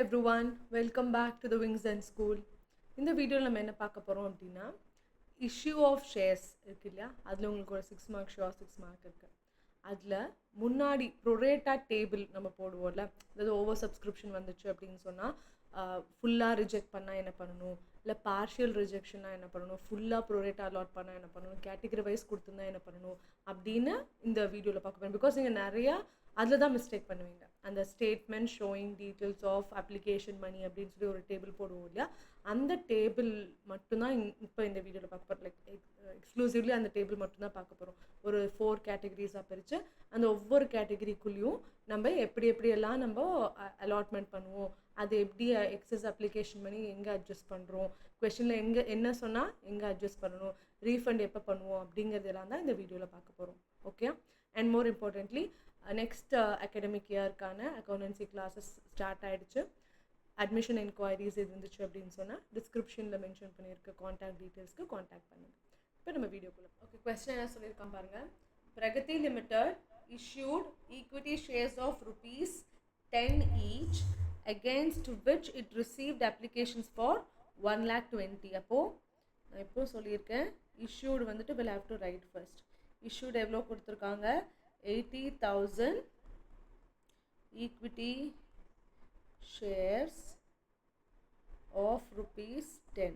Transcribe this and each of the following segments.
everyone, welcome back to the Wings and School. இந்த வீடியோவில் நம்ம என்ன பார்க்க போகிறோம் அப்படின்னா இஷ்யூ ஆஃப் ஷேர்ஸ் இருக்கு இல்லையா, அதில் உங்களுக்கு ஒரு 6 மார்க் ஷோ 6 மார்க் இருக்குது. அதில் முன்னாடி ப்ரொரேட்டா டேபிள் நம்ம போடுவோம்ல, அதாவது ஓவர் சப்ஸ்கிரிப்ஷன் வந்துச்சு அப்படின்னு சொன்னால் ஃபுல்லாக ரிஜெக்ட் பண்ணால் என்ன பண்ணணும், இல்லை பார்ஷியல் ரிஜெக்ஷனாக என்ன பண்ணணும், ஃபுல்லாக ப்ரொரேட்டா அலாட் பண்ணால் என்ன பண்ணணும், கேட்டகரி வைஸ் கொடுத்துருந்தா என்ன பண்ணணும் அப்படின்னு இந்த வீடியோவில் பார்க்க போகிறோம். பிகாஸ் நீங்கள் நிறையா அதில் தான் மிஸ்டேக் பண்ணுவீங்க. அந்த statement showing details of application money அப்படின்னு சொல்லி ஒரு டேபிள் போடுவோம் இல்லையா, அந்த டேபிள் மட்டும்தான் இப்போ இந்த வீடியோவில் பார்க்க போகிறோம். லைக் எக்ஸ்க்ளூசிவ்லி அந்த டேபிள் மட்டும்தான் பார்க்க போகிறோம். ஒரு 4 கேட்டகரிஸாக பிரித்து அந்த ஒவ்வொரு கேட்டகரிக்குள்ளேயும் நம்ம எப்படியெல்லாம் நம்ம அலாட்மெண்ட் பண்ணுவோம், அது எப்படி எக்ஸஸ் அப்ளிகேஷன் பண்ணி எங்கே அட்ஜஸ்ட் பண்ணுறோம், கொஷனில் எங்கே என்ன சொன்னால் எங்கே அட்ஜஸ்ட் பண்ணணும், ரீஃபண்ட் எப்போ பண்ணுவோம் அப்படிங்கிறதெல்லாம் தான் இந்த வீடியோவில் பார்க்க போகிறோம். Okay, and more importantly next academic இயர்க்கான அக்கௌண்டன்சி கிளாஸஸ் ஸ்டார்ட் ஆகிடுச்சு. அட்மிஷன் என்கொயரிஸ் இருந்துச்சு அப்படின்னு சொன்னால் டிஸ்கிரிப்ஷனில் மென்ஷன் பண்ணியிருக்க காண்டாக்ட் டீட்டெயில்ஸ்க்கு காண்டாக்ட் பண்ணுங்கள். இப்போ நம்ம வீடியோக்குள்ளே ஓகே, கொஸ்டின் என்ன சொல்லியிருக்கான் பாருங்கள். Pragati limited issued equity shares of ₹10 each against which it received applications for 1,20,000. அப்போது நான் இப்போ சொல்லியிருக்கேன் issued வந்துட்டு we'll have to write first. issued எவ்வளோ கொடுத்துருக்காங்க, 80,000 equity shares of ₹10.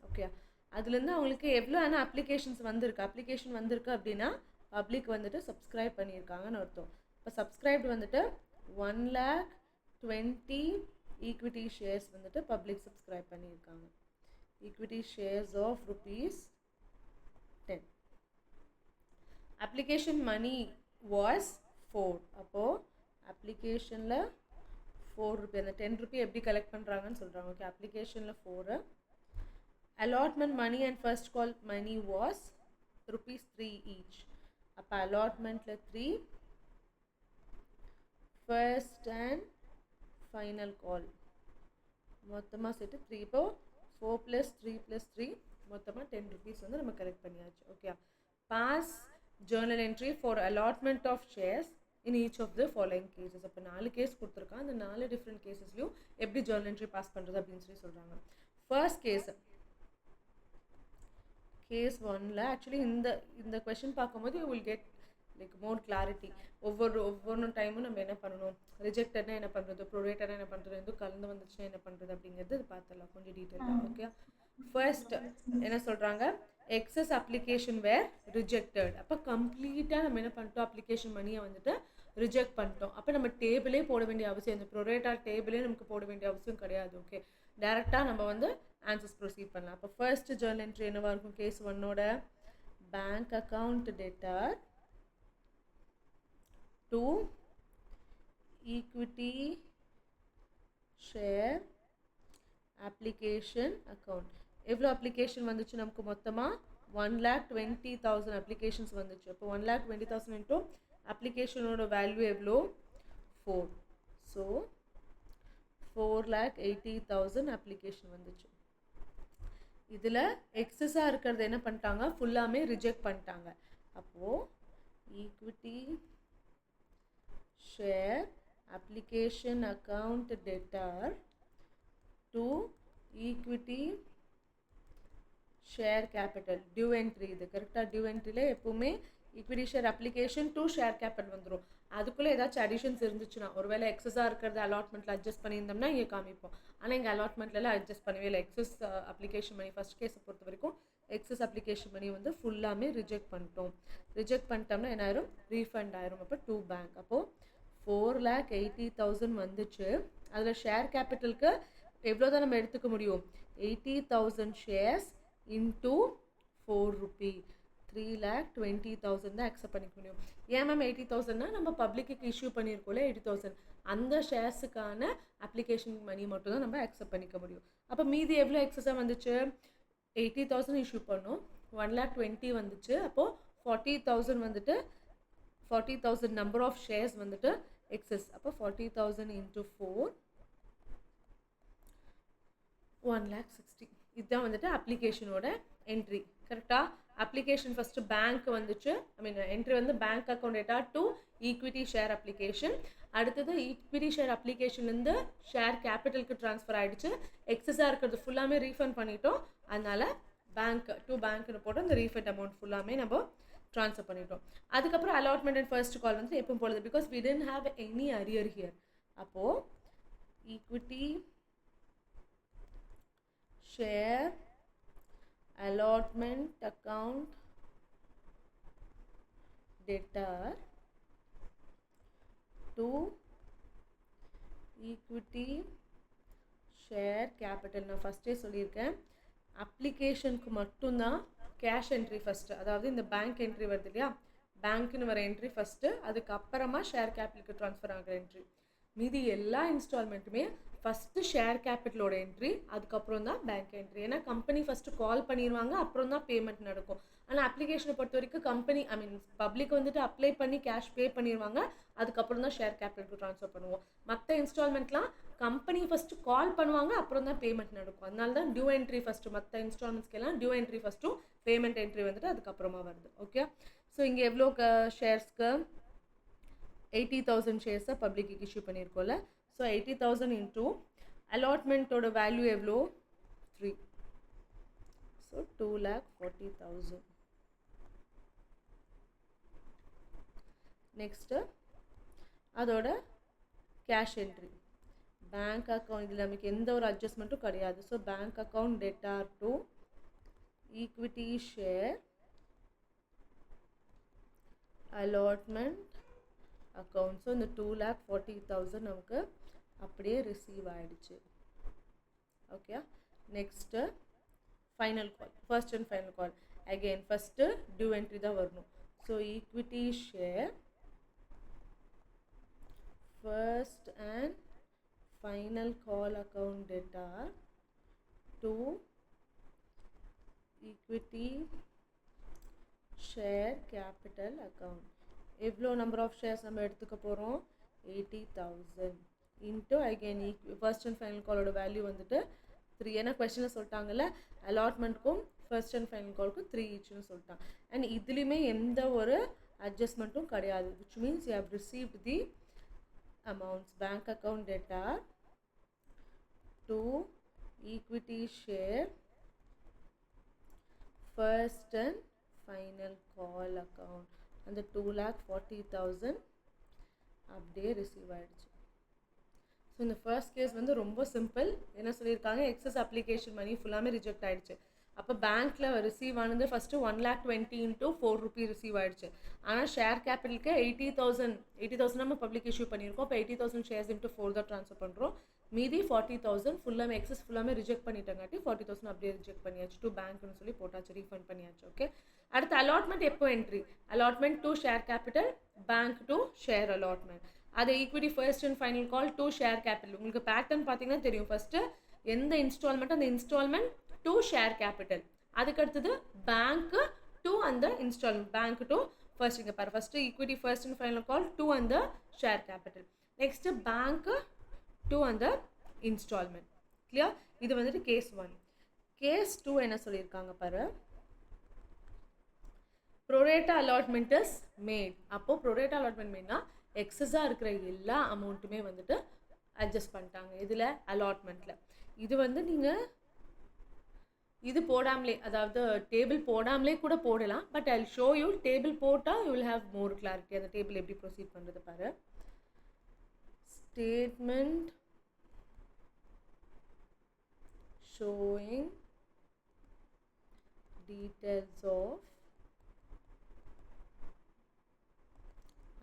ஓகே, அதுலேருந்து அவங்களுக்கு எவ்வளோ ஆனால் அப்ளிகேஷன் வந்திருக்கு அப்படின்னா பப்ளிக் வந்துட்டு சப்ஸ்கிரைப் பண்ணியிருக்காங்கன்னு அர்த்தம். இப்போ சப்ஸ்கிரைப்டு வந்துட்டு 1,20,000 ஈக்விட்டி ஷேர்ஸ் வந்துட்டு பப்ளிக் சப்ஸ்கிரைப் பண்ணியிருக்காங்க. Equity shares of ₹10. Application money was 4. அப்போது அப்ளிகேஷனில் ₹4, அந்த ₹10 எப்படி கலெக்ட் பண்ணுறாங்கன்னு சொல்கிறாங்க. ஓகே, அப்ளிகேஷனில் 4. allotment money and first call money was ₹3 each. அப்போ allotmentல 3, first and final call மொத்தமாக சேர்த்து 3. இப்போ 4 + 3 + 3 மொத்தமாக ₹10 வந்து நம்ம கலெக்ட் பண்ணியாச்சு. Okay, pass journal entry for allotment of shares in each of the following cases. அப்போ 4 கேஸ் கொடுத்துருக்காங்க. அந்த 4 டிஃப்ரெண்ட் கேசஸ்லையும் எப்படி journal entry பாஸ் பண்ணுறது அப்படின்னு சொல்லி சொல்கிறாங்க. ஃபர்ஸ்ட் கேஸ் 1ல் ஆக்சுவலி இந்த கொஷின் பார்க்கும்போது you will get like more clarity. ஒவ்வொரு டைமும் நம்ம என்ன பண்ணணும், ரிஜெக்டட்னா என்ன பண்ணுறது, ப்ரொரேட்டட்னா என்ன பண்ணுறது, எதுவும் கலந்து வந்துச்சுன்னா என்ன பண்ணுறது அப்படிங்கிறது இது பார்த்துடலாம் கொஞ்சம் டீட்டெயிலாக. ஓகே, ஃபர்ஸ்ட் என்ன சொல்கிறாங்க, எக்ஸஸ் அப்ளிகேஷன் வேர் ரிஜெக்டட். அப்போ கம்ப்ளீட்டாக நம்ம என்ன பண்ணிட்டோம், அப்ளிகேஷன் மணியை வந்துட்டு ரிஜெக்ட் பண்ணிட்டோம். அப்போ நம்ம டேபிளே போட வேண்டிய அவசியம், இந்த ப்ரொரேட்டா டேபிளே நமக்கு போட வேண்டிய அவசியம் கிடையாது. ஓகே, டேரெக்டாக நம்ம வந்து ஆன்சர்ஸ் ப்ரொசீட் பண்ணலாம். அப்போ ஃபர்ஸ்ட் ஜர்னல் என்ட்ரி என்னவாக இருக்கும், கேஸ் 1ஓட bank account debtor to equity share application account. எவ்வளோ அப்ளிகேஷன் வந்துச்சு நமக்கு, மொத்தமாக 1,20,000 அப்ளிகேஷன்ஸ் வந்துச்சு. அப்போ 1,20,000 இன்ட்டு அப்ளிகேஷனோட வேல்யூ எவ்வளோ, 4. ஸோ 4,80,000 அப்ளிகேஷன் வந்துச்சு. இதில் எக்ஸஸாக இருக்கிறது என்ன பண்ணிட்டாங்க, ஃபுல்லாமே ரிஜெக்ட் பண்ணிட்டாங்க. அப்போது equity share application account debtor to equity share capital due entry. இது கரெக்டாக டியூ என்ட்ரியில் எப்போவுமே equity share application to share capital வந்துடும். அதுக்குள்ளே ஏதாச்சும் அடிஷன்ஸ் இருந்துச்சுன்னா, ஒருவேளை எக்ஸஸாக இருக்கிறது அலாட்மெண்ட்டில் அட்ஜஸ்ட் பண்ணியிருந்தோம்னா இங்கே காமிப்போம். ஆனால் இங்கே அலாட்மெண்ட்லாம் அட்ஜஸ்ட் பண்ணவே இல்லை. எக்ஸஸ் அப்ளிகேஷன் மணி ஃபஸ்ட் கேஸை பொறுத்த வரைக்கும் எக்ஸஸ் அப்ளிகேஷன் மணி வந்து ஃபுல்லாமே ரிஜெக்ட் பண்ணிட்டோம். ரிஜெக்ட் பண்ணிட்டோம்னா என்ன ஆயிரும், ரீஃபண்ட் ஆயிரும். அப்போ 2 பேங்க். அப்போது 4,80,000 வந்துச்சு. அதில் ஷேர் கேபிட்டலுக்கு எவ்வளோ தான் நம்ம எடுத்துக்க முடியும், 80,000 ஷேர்ஸ் இன்டூ ₹4, 3,20,000 தான் அக்செப்ட் பண்ணிக்க முடியும். ஏன் மேம் 80,000னா, நம்ம பப்ளிக்கு இஷ்யூ பண்ணியிருக்கோம்ல 80,000, அந்த ஷேர்ஸுக்கான அப்ளிகேஷன் மணி மட்டும் தான் நம்ம அக்செப்ட் பண்ணிக்க முடியும். அப்போ மீதி எவ்வளோ எக்ஸஸாக வந்துச்சு, 80,000 இஷ்யூ பண்ணோம், 1,20,000 வந்துச்சு. அப்போது 40,000 வந்துட்டு 40,000 நம்பர் ஆஃப் ஷேர்ஸ் வந்துட்டு எக்ஸஸ். அப்போ 40,000 இன்ட்டு 4, 1,60,000. இதுதான் வந்துட்டு அப்ளிகேஷனோட என்ட்ரி. கரெக்டா? அப்ளிகேஷன் ஃபர்ஸ்ட் பேங்க் வந்துச்சு. ஐ மீன் என்ட்ரி வந்து bank account debtor to equity share application. அடுத்தது ஈக்விட்டி ஷேர் அப்ளிகேஷன்லேருந்து ஷேர் கேபிட்டலுக்கு ட்ரான்ஸ்ஃபர் ஆகிடுச்சு. எக்ஸஸாக இருக்கிறது ஃபுல்லாமே ரீஃபண்ட் பண்ணிட்டோம். அதனால பேங்க் டு பேங்க்னு போட்டு அந்த ரீஃபண்ட் அமௌண்ட் ஃபுல்லாமே நம்ம ட்ரான்ஸ்ஃபர் பண்ணிட்டோம். அதுக்கப்புறம் அலாட்மெண்ட் அண்ட் ஃபர்ஸ்ட் கால் வந்து எப்பவும் போடுது, because we tent have any arrear here. அப்போது equity share allotment account debtor to equity share capital. நான் ஃபஸ்ட்டே சொல்லியிருக்கேன், அப்ளிகேஷனுக்கு மட்டும்தான் கேஷ் என்ட்ரி ஃபஸ்ட்டு, அதாவது இந்த பேங்க் என்ட்ரி வருது இல்லையா, பேங்க்னு வர என்ட்ரி ஃபஸ்ட்டு, அதுக்கப்புறமா ஷேர் கேபிட்டலுக்கு ட்ரான்ஸ்ஃபர் ஆகிற என்ட்ரி. மீதி எல்லா இன்ஸ்டால்மெண்ட்டுமே ஃபஸ்ட்டு ஷேர் கேபிட்டலோட என்ட்ரி, அதுக்கப்புறம் தான் பேங்க் என்ட்ரி. ஏன்னா கம்பெனி ஃபஸ்ட்டு கால் பண்ணிடுவாங்க, அப்புறம் தான் பேமெண்ட் நடக்கும். ஆனால் அப்ளிகேஷனை பொறுத்த வரைக்கும் கம்பெனி ஐ மீன் பப்ளிக் வந்துட்டு அப்ளை பண்ணி கேஷ் பே பண்ணிடுவாங்க, அதுக்கப்புறம் தான் ஷேர் கேபிட்டலுக்கு ட்ரான்ஸ்ஃபர் பண்ணுவோம். மற்ற இன்ஸ்டால்மெண்ட்லாம் கம்பெனி ஃபஸ்ட்டு கால் பண்ணுவாங்க, அப்புறம் தான் பேமெண்ட் நடக்கும். அதனால தான் டியூ என்ட்ரி ஃபஸ்ட்டு. மற்ற இன்ஸ்டால்மெண்ட்ஸ்க்கெல்லாம் டியூ என்ட்ரி ஃபஸ்ட்டும் பேமெண்ட் என்ட்ரி வந்துட்டு அதுக்கப்புறமா வருது. ஓகே, ஸோ இங்கே எவ்வளோ ஷேர்ஸ்க்கு 80,000 ஷேர்ஸை பப்ளிக்கு இஷ்யூ பண்ணியிருக்கோம்ல. ஸோ 80,000 இன்டூ அலாட்மெண்ட்டோட வேல்யூ எவ்வளோ 3, ஸோ 2,40,000. நெக்ஸ்ட்டு அதோட கேஷ் என்ட்ரி பேங்க் அக்கௌண்ட். இதில் நமக்கு எந்த ஒரு அட்ஜஸ்ட்மெண்ட்டும் கிடையாது. So bank account debtor to equity share allotment account. So இந்த 2,40,000 நமக்கு அப்படியே ரிசீவ் ஆகிடுச்சு. Okay, next final call, first and final call. Again first due entry தான் வரணும். So equity share first and final call account debtor to equity share capital account. எவ்வளோ number of shares நம்ம எடுத்துக்க போகிறோம், 80,000 into again first and final காலோட value வந்துட்டு 3. ஏன்னா கொஸ்டினில் சொல்லிட்டாங்கல்ல, அலாட்மெண்ட்க்கும் ஃபர்ஸ்ட் அண்ட் ஃபைனல் காலுக்கும் 3 ஈச்னு சொல்லிட்டாங்க. அண்ட் இதுலேயுமே எந்த ஒரு அட்ஜஸ்ட்மெண்ட்டும் கிடையாது, which means you have received the amounts. Bank account debtor to equity share first and final call account. அந்த 2,40,000 அப்படியே ரிசீவ் ஆகிடுச்சு. ஸோ இந்த ஃபர்ஸ்ட் கேஸ் வந்து ரொம்ப சிம்பிள். என்ன சொல்லியிருக்காங்க, எக்ஸஸ் அப்ளிகேஷன் மணி ஃபுல்லாமே ரிஜெக்ட் ஆகிடுச்சு. அப்போ பேங்க்கில் ரிசீவ் ஆனது ஃபஸ்ட்டு 1,20,000 இன்ட்டு 4 ரூபி ரிசீவ் ஆகிடுச்சு. ஆனால் ஷேர் கேபிட்டலுக்கு 80,000 நம்ம பப்ளிக் இஷ்யூ பண்ணியிருக்கோம். இப்போ 80,000 ஷேர்ஸ் இன்ட்டு 4 தான் ட்ரான்ஸ்ஃபர் பண்ணுறோம். மீதி 40,000 ஃபுல்லாமே எக்ஸஸ் ஃபுல்லாமே ரிஜெக்ட் பண்ணிட்டாங்காட்டி 40,000 அப்படியே ரிஜெக்ட் பண்ணியாச்சு. டு பேங்க்னு சொல்லி போட்டாச்சு, ரீஃபண்ட் பண்ணியாச்சு. ஓகே, அடுத்து அலாட்மெண்ட் எப்போ entry, allotment to share capital, bank to share allotment. அது equity first and final call to share capital. உங்களுக்கு பேட்டர்ன் பார்த்தீங்கன்னா தெரியும், ஃபஸ்ட்டு எந்த இன்ஸ்டால்மெண்ட் அந்த இன்ஸ்டால்மெண்ட் டு ஷேர் கேபிட்டல், அதுக்கடுத்தது பேங்க்கு டு அந்த இன்ஸ்டால்மெண்ட், பேங்க் டு ஃபர்ஸ்ட். இங்கே பாரு, first equity first and final call to அந்த share capital, next bank to அந்த இன்ஸ்டால்மெண்ட். கிளியர்? இது வந்துட்டு கேஸ் 1. கேஸ் 2 என்ன சொல்லியிருக்காங்க பாரு, ப்ரோரேட்டா அலாட்மெண்ட் இஸ் மேட். அப்போது ப்ரோரேட்டா அலாட்மெண்ட் மேட்னா எக்ஸஸாக இருக்கிற எல்லா அமௌண்ட்டுமே வந்துட்டு அட்ஜஸ்ட் பண்ணிட்டாங்க. இதில் அலாட்மெண்ட்டில் இது வந்து நீங்கள் இது போடாமலே, அதாவது டேபிள் போடாமலே கூட போடலாம். But I show you table போட்டால் you will have more clarity. அந்த டேபிள் எப்படி ப்ரொசீட் பண்ணுறது பாரு. Statement showing details of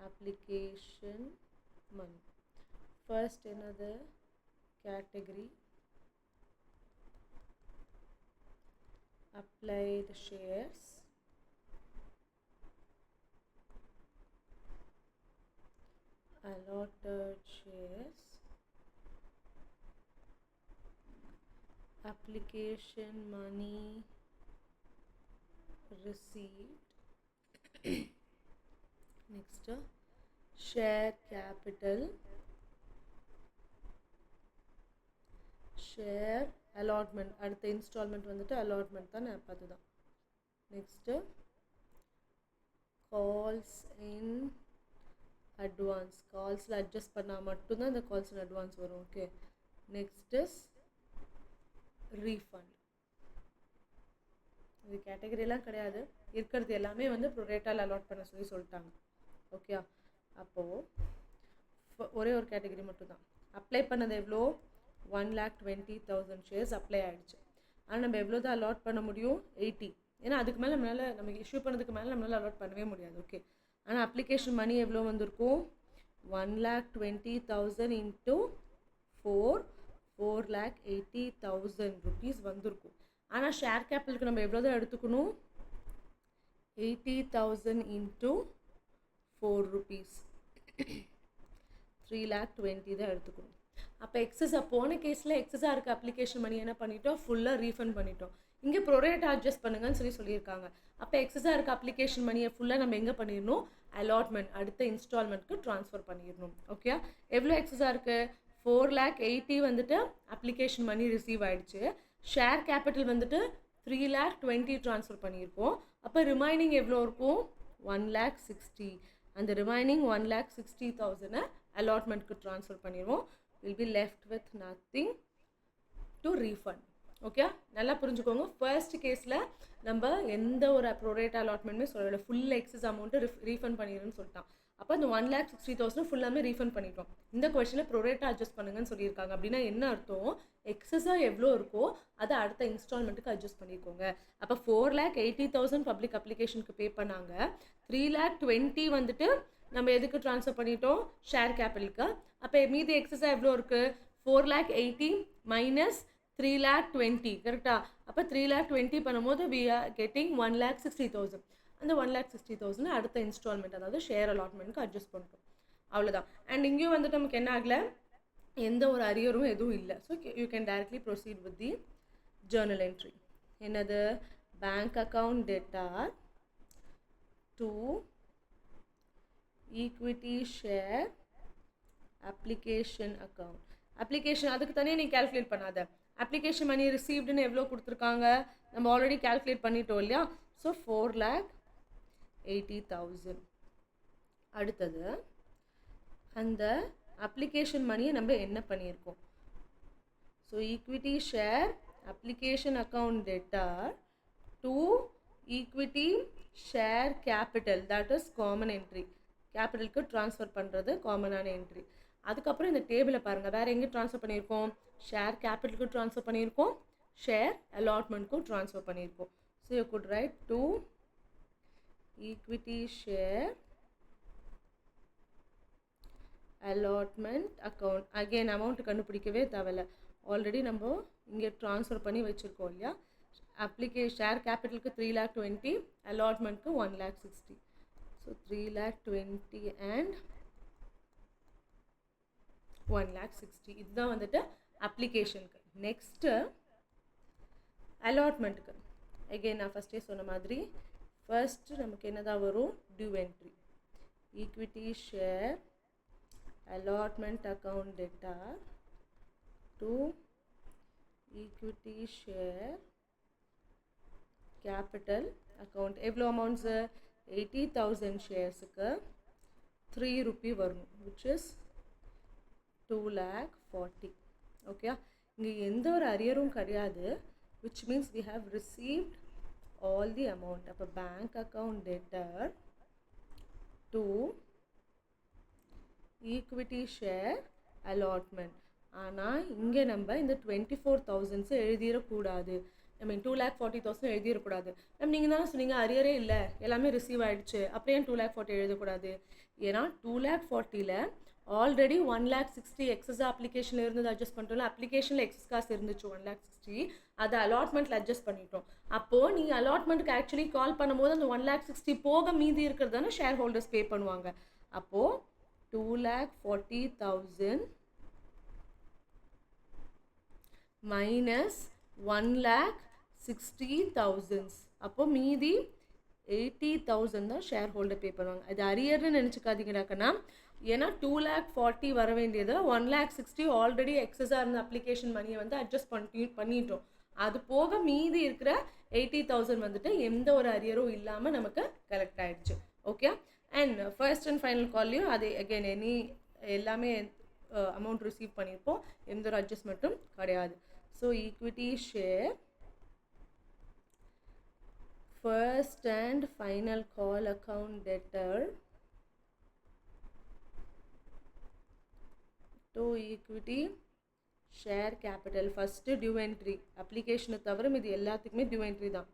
application money. First another category, applied shares, allotted shares, application money received. Next share capital, share allotment. அடுத்த instalment வந்துட்டு allotment தான், அதுதான் next calls in advance, கால்ஸில் adjust பண்ணால் மட்டும்தான் இந்த கால்ஸ் இன் அட்வான்ஸ் வரும். Okay, next is refund. இது கேட்டகரியெல்லாம் கிடையாது, இருக்கிறது எல்லாமே வந்து ப்ரொரேட்டால் அலாட் பண்ண சொல்லிட்டாங்க. ஓகே, அப்போது ஒரே ஒரு கேட்டகரி மட்டும்தான் அப்ளை பண்ணது. எவ்வளோ? 1,20,000 ஷேர்ஸ் அப்ளை ஆகிடுச்சு. ஆனால் நம்ம எவ்வளோ தான் அலாட் பண்ண முடியும்? 80. ஏன்னா அதுக்கு மேலே நம்மளால், நமக்கு இஷ்யூ பண்ணதுக்கு மேலே நம்மளால் அலாட் பண்ணவே முடியாது. ஓகே, ஆனால் அப்ளிகேஷன் மணி எவ்வளோ வந்திருக்கும்? 1,20,000 இன்ட்டு 4, 4,80,000 rupees வந்திருக்கும். ஆனால் ஷேர் கேபிட்டலுக்கு நம்ம எவ்வளோ தான் எடுத்துக்கணும்? 80,000 இன்ட்டு 4 rupees, 3,20,000 தான் எடுத்துக்கணும். அப்போ எக்ஸஸாக போன கேஸில் எக்ஸஸாக இருக்க அப்ளிகேஷன் மணி என்ன பண்ணிட்டோம்? ஃபுல்லாக ரீஃபண்ட் பண்ணிட்டோம். இங்கே ப்ரொரேட் அட்ஜஸ்ட் பண்ணுங்கன்னு சொல்லியிருக்காங்க. அப்போ எக்ஸஸாக இருக்க அப்ளிகேஷன் மணியை ஃபுல்லாக நம்ம எங்கே பண்ணிடணும்? அலாட்மெண்ட், அடுத்த இன்ஸ்டால்மெண்ட்க்கு ட்ரான்ஸ்ஃபர் பண்ணிடணும். ஓகே, எவ்வளோ எக்ஸஸாக இருக்குது? 4,80,000 வந்துட்டு அப்ளிகேஷன் மணி ரிசீவ் ஆகிடுச்சு. ஷேர் கேபிட்டல் வந்துட்டு 3,20,000 ட்ரான்ஸ்ஃபர் பண்ணியிருக்கோம். அப்போ ரிமைனிங் எவ்வளோ இருக்கும்? 1,60,000. அந்த ரிமைனிங் 1,60,000 அலாட்மெண்ட்க்கு ட்ரான்ஸ்ஃபர் பண்ணிடுவோம். Will be left with nothing to refund. Okay, நல்லா புரிஞ்சுக்கோங்க. ஃபர்ஸ்ட் கேஸில் நம்ம எந்த ஒரு ப்ரோரேட் அலாட்மெண்ட்டுமே சொல்லலை, ஃபுல் எக்ஸஸ் அமௌண்ட்டு ரீஃபண்ட் பண்ணிடுன்னு சொல்லிட்டான். அப்போ அந்த 1,60,000 ஃபுல்லாமே ரீஃபண்ட் பண்ணிட்டோம். இந்த கொஸ்டினில் ப்ரோரேட்டாக அட்ஜஸ்ட் பண்ணுங்கன்னு சொல்லியிருக்காங்க. அப்படின்னா என்ன அர்த்தம்? எக்ஸஸாக எவ்வளோ இருக்கோ அதை அடுத்த இன்ஸ்டால்மெண்ட்டுக்கு அட்ஜஸ்ட் பண்ணிக்கோங்க. அப்போ 4,80,000 பப்ளிக் அப்ளிகேஷனுக்கு பே பண்ணாங்க. 3,20,000 வந்துட்டு நம்ம எதுக்கு ட்ரான்ஸ்ஃபர் பண்ணிட்டோம்? ஷேர் கேபிட்டலுக்கு. அப்போ மீதி எக்ஸஸாக எவ்வளோ இருக்குது? 4,80,000 மைனஸ் 3,20,000, கரெக்டாக? அப்போ 3,20,000 பண்ணும்போது we are getting 1,60,000. அந்த 1,60,000 அடுத்த இன்ஸ்டால்மெண்ட், அதாவது ஷேர் அலாட்மெண்ட்க்கு அட்ஜஸ்ட் பண்ணிட்டோம். அவ்வளோதான். அண்ட் இங்கேயும் வந்துட்டு நமக்கு என்ன ஆகலை? எந்த ஒரு அரியரும் எதுவும் இல்லை. So you can directly proceed with the journal entry. என்னது? Bank account debtor to equity share application account. Application அதுக்கு தனியாக நீ கேல்குலேட் பண்ணாத. அப்ளிகேஷன் மணி ரிசீவ்டுன்னு எவ்வளோ கொடுத்துருக்காங்க நம்ம ஆல்ரெடி கேல்குலேட் பண்ணிட்டோம் இல்லையா? ஸோ 4,80,000. அடுத்தது அந்த அப்ளிகேஷன் மணியை நம்ம என்ன பண்ணியிருக்கோம்? So equity share application account debtor to equity share capital, that is common entry. கேபிட்டலுக்கு ட்ரான்ஸ்ஃபர் பண்ணுறது காமனான என்ட்ரி. அதுக்கப்புறம் இந்த டேபிளை பாருங்கள், வேறு எங்கே ட்ரான்ஸ்ஃபர் பண்ணியிருக்கோம்? ஷேர் கேபிட்டலுக்கு ட்ரான்ஸ்ஃபர் பண்ணியிருக்கோம், ஷேர் அலாட்மெண்ட்க்கும் ட்ரான்ஸ்ஃபர் பண்ணியிருக்கோம். So you good right to equity share allotment account. Again amount கண்டுபிடிக்கவே தேவையில்லை, ஆல்ரெடி நம்ம இங்கே ட்ரான்ஸ்ஃபர் பண்ணி வச்சுருக்கோம் இல்லையா? ஷேர் கேபிட்டலுக்கு 3,20,000, அலாட்மெண்ட்க்கு 1,60,000. So 3,20,000 and 1,60,000. இதுதான் வந்துட்டு அப்ளிகேஷனுக்கு. நெக்ஸ்ட்டு அலாட்மெண்ட்டுக்கு அகெயின் நான் ஃபஸ்ட்டே சொன்ன மாதிரி ஃபர்ஸ்ட்டு நமக்கு என்னதான் வரும்? Due entry. Equity share allotment account debtor to equity share capital account. எவ்வளோ அமௌண்ட்ஸு? 80,000 ஷேர்ஸுக்கு 3 ரூபி வரணும், விச் இஸ் 2,40,000. ஓகே, இங்கே எந்த ஒரு அரியரும் கிடையாது, which means we have received all the amount. அப்போ bank account debtor to equity share allotment. ஆனால் இங்கே நம்ம இந்த 24,000 எழுதிடக்கூடாது. ஐ மீன் 2,40,000 எழுதிடக்கூடாது. நீங்கள் தானே சொன்னீங்க அரியரே இல்லை, எல்லாமே ரிசீவ் ஆகிடுச்சு, அப்படியே 2,40,000 எழுதக்கூடாது. ஏன்னா 2,40,000ல் ஆல்ரெடி 1,60,000 எக்ஸஸாக அப்ளிகேஷனில் இருந்தது அட்ஜஸ்ட் பண்ணிட்டோம்ல. அப்ளிகேஷனில் எக்ஸஸ் காசு இருந்துச்சு 1,60,000, அதை அலாட்மெண்ட்டில் அட்ஜஸ்ட் பண்ணிட்டோம். அப்போது நீங்கள் அலாட்மெண்ட்டுக்கு ஆக்சுவலி கால் பண்ணும்போது அந்த 1,60,000 போக மீதி இருக்கிறது தானே ஷேர் ஹோல்டர்ஸ் பே பண்ணுவாங்க. அப்போது 2,40,000 மைனஸ் 1,60,000, அப்போது மீதி 80,000 தான் ஷேர் ஹோல்டர் பே பண்ணுவாங்க. அது அரியர்னு நினச்சிக்காதீங்கடாக்கண்ணா. ஏன்னா 2,40,000 வர வேண்டியது 1,60,000 ஆல்ரெடி எக்ஸஸாக இருந்த அப்ளிகேஷன் மணியை வந்து அட்ஜஸ்ட் பண்ணிட்டோம். அது போக மீதி இருக்கிற 80,000 வந்துட்டு எந்த ஒரு அரியரும் இல்லாமல் நமக்கு கலெக்ட் ஆயிடுச்சு. Okay, and first and final கால்லையும் அது அகெயின் எல்லாமே அமௌண்ட் ரிசீவ் பண்ணியிருப்போம், எந்த ஒரு அட்ஜஸ்ட்மெண்ட்டும் கிடையாது. So equity share first and final call account deter to equity share capital. first due entry application தவிர இது எல்லாத்துக்குமே due entry தான்.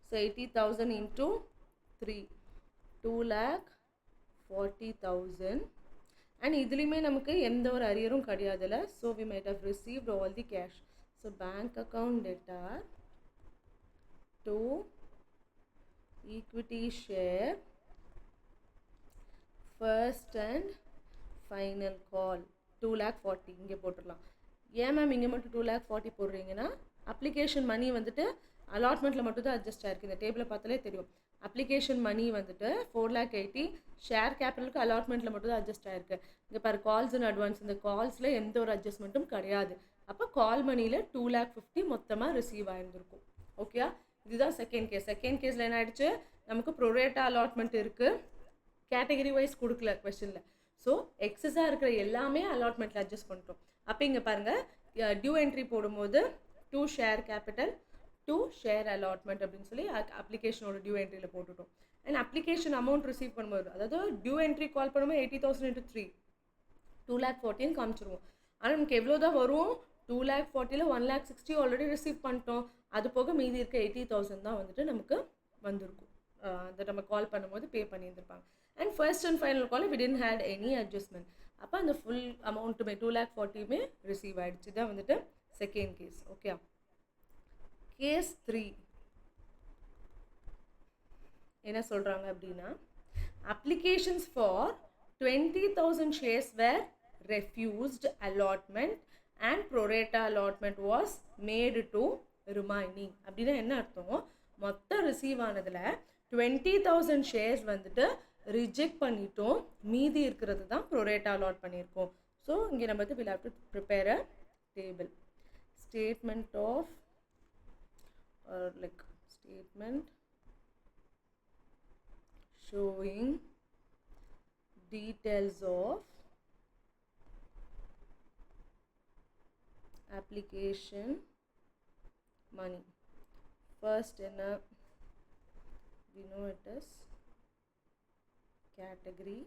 so 80,000 into 3 2,40,000 and இதுலயுமே நமக்கு எந்த ஒரு அரியரும் கிடையாதுல. so we might have received all the cash. so bank account debtor to equity share first and final call 2,40,000 இங்கே போட்டுடலாம். ஏன் மேம் இங்கே மட்டும் 2,40,000 போடுறீங்கன்னா அப்ளிகேஷன் மணி வந்துட்டு அலாட்மெண்ட்டில் மட்டும் தான் அட்ஜஸ்ட் ஆயிருக்கு. இந்த டேபிளை பார்த்தாலே தெரியும். அப்ளிகேஷன் மணி வந்துட்டு 4,80,000 ஷேர் கேபிட்டலுக்கு அலாட்மெண்ட்டில் மட்டும் தான் அட்ஜஸ்ட் ஆயிருக்கு. இங்கே பாரு கால்ஸ் அண்ட் அட்வான்ஸ், இந்த கால்ஸில் எந்த ஒரு அட்ஜஸ்ட்மெண்ட்டும் கிடையாது. அப்போ கால் மணியில் 2,50,000 மொத்தமாக ரிசீவ் ஆயிருந்திருக்கும். ஓகேயா, இதுதான் செகண்ட் கேஸ். செகண்ட் கேஸில் என்ன ஆயிடுச்சு, நமக்கு ப்ரொரேட்டா அலாட்மெண்ட் இருக்குது, கேட்டகரி வைஸ் கொடுக்கல கொஸ்டினில். ஸோ எக்ஸஸாக இருக்கிற எல்லாமே அலாட்மெண்ட்டில் அட்ஜஸ்ட் பண்ணிட்டோம். அப்போ இங்கே பாருங்கள், டியூ என்ட்ரி போடும்போது 2 ஷேர் கேபிட்டல் 2 ஷேர் அலாட்மெண்ட் அப்படின்னு சொல்லி அப்ளிகேஷனோட டியூ என்ட்ரியில் போட்டுட்டோம். அண்ட் அப்ளிகேஷன் அமௌண்ட் ரிசீவ் பண்ணும்போது, அதாவது டியூ என்ட்ரி கால் பண்ணும்போது 80,000 into 3 2,40,000 காமிச்சிருவோம். ஆனால் நமக்கு எவ்வளோ தான் வரும், 2,40,000 1,60,000 ஆல்ரெடி ரிசீவ் பண்ணிட்டோம். அது போக மீதி இருக்க 80,000 தான் வந்துட்டு நமக்கு வந்திருக்கும். அதை நம்ம கால் பண்ணும்போது பே பண்ணியிருந்திருப்பாங்க. And first and final call we didn't had any adjustment. அப்போ அந்த ஃபுல் அமௌண்ட்டுமே 2,40,000 ரிசீவ் ஆகிடுச்சு. தான் வந்துட்டு செகண்ட் கேஸ். ஓகே, கேஸ் 3 என்ன சொல்கிறாங்க அப்படின்னா, applications for 20,000 shares were refused allotment and prorata allotment was made to remaining. அப்படின்னா என்ன அர்த்தம், மொத்த ரிசீவ் ஆனதில் 20,000 shares வந்துட்டு ரிஜெக்ட் பண்ணிட்டோம், மீதி இருக்கிறது தான் ப்ரொரேட்டா அலாட் பண்ணியிருக்கோம். ஸோ இங்கே நம்ம வந்து will have to prepare a table statement of like statement showing details of application money. First என்ன, we know it is category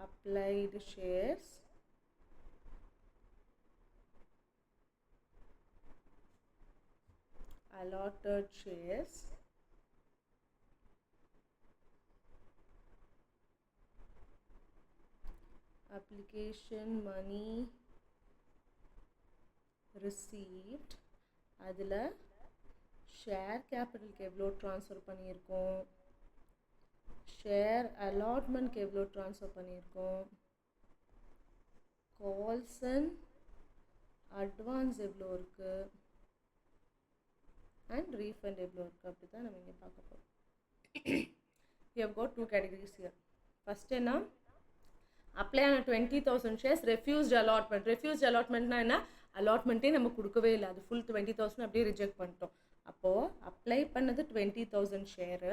applied shares, allotted shares, application money received, அதில் ஷேர் கேபிட்டலுக்கு எவ்வளோ transfer பண்ணியிருக்கோம், share அலாட்மெண்ட்க்கு எவ்வளோ transfer பண்ணியிருக்கோம், calls and advance எவ்வளோ இருக்குது, and refund எவ்வளோ இருக்குது. அப்படி தான் நம்ம இங்கே பார்க்க போகிறோம். we have got 2 categories here. First என்ன, அப்ளை ஆன 20,000 shares refused allotment. refused allotmentனா என்ன, அலாட்மெண்ட்டே நம்ம கொடுக்கவே இல்லை, அது ஃபுல் 20,000 அப்படியே ரிஜெக்ட் பண்ணிட்டோம். அப்போது அப்ளை பண்ணது 20,000 ஷேரு,